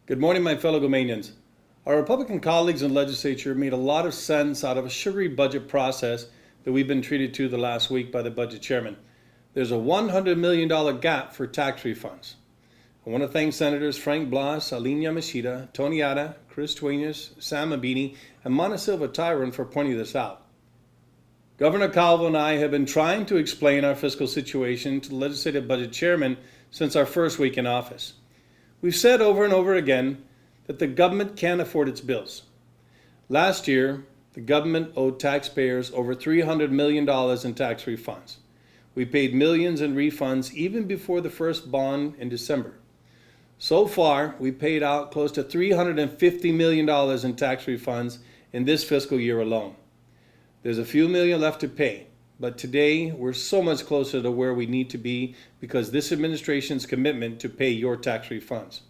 Good morning, my fellow Gomanians. Our Republican colleagues in the legislature made a lot of sense out of a sugary budget process that we've been treated to the last week by the budget chairman. There's a $100 million gap for tax refunds. I want to thank Senators Frank Blas, Aline Yamashita, Tony Ada, Chris Duenas, Sam Abini, and Montesilva Tyron for pointing this out. Governor Calvo and I have been trying to explain our fiscal situation to the legislative budget chairman since our first week in office. We've said over and over again that the government can't afford its bills. Last year, the government owed taxpayers over $300 million in tax refunds. We paid millions in refunds even before the first bond in December. So far, we paid out close to $350 million in tax refunds in this fiscal year alone. There's a few million left to pay, but today we're so much closer to where we need to be because this administration's commitment to pay your tax refunds.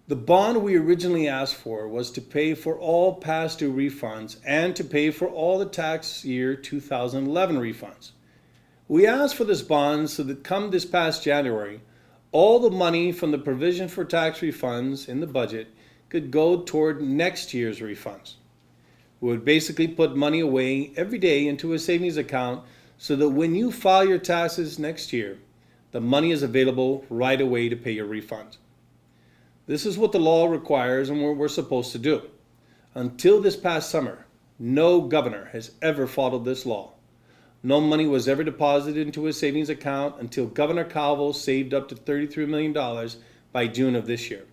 The bond we originally asked for was to pay for all past due refunds and to pay for all the tax year 2011 refunds. We asked for this bond so that come this past January, all the money from the provision for tax refunds in the budget could go toward next year's refunds. We would basically put money away every day into a savings account so that when you file your taxes next year, the money is available right away to pay your refund. This is what the law requires and what we're supposed to do. Until this past summer, no governor has ever followed this law. No money was ever deposited into a savings account until Governor Calvo saved up to $33 million by June of this year.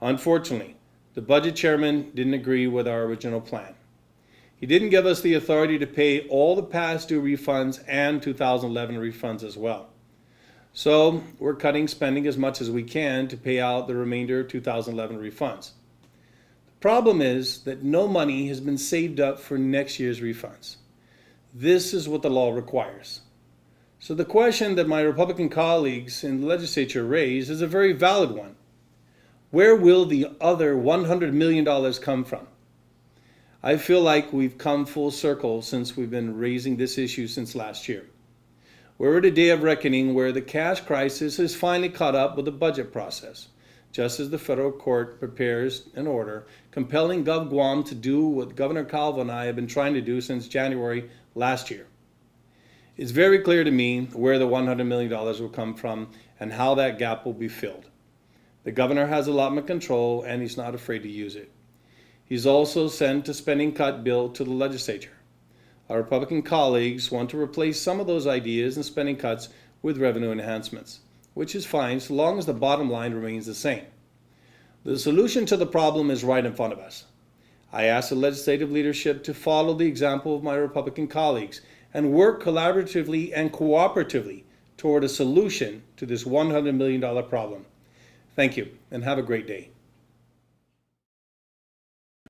Unfortunately, the budget chairman didn't agree with our original plan. He didn't give us the authority to pay all the past due refunds and 2011 refunds as well. So we're cutting spending as much as we can to pay out the remainder of 2011 refunds. The problem is that no money has been saved up for next year's refunds. This is what the law requires. So the question that my Republican colleagues in the legislature raised is a very valid one. Where will the other $100 million come from? I feel like we've come full circle since we've been raising this issue since last year. We're at a day of reckoning where the cash crisis has finally caught up with the budget process, just as the federal court prepares an order compelling Gov Guam to do what Governor Calvo and I have been trying to do since January last year. It's very clear to me where the $100 million will come from and how that gap will be filled. The governor has allotment control and he's not afraid to use it. He's also sent a spending cut bill to the legislature. Our Republican colleagues want to replace some of those ideas and spending cuts with revenue enhancements, which is fine so long as the bottom line remains the same. The solution to the problem is right in front of us. I ask the legislative leadership to follow the example of my Republican colleagues and work collaboratively and cooperatively toward a solution to this $100 million problem. Thank you, and have a great day.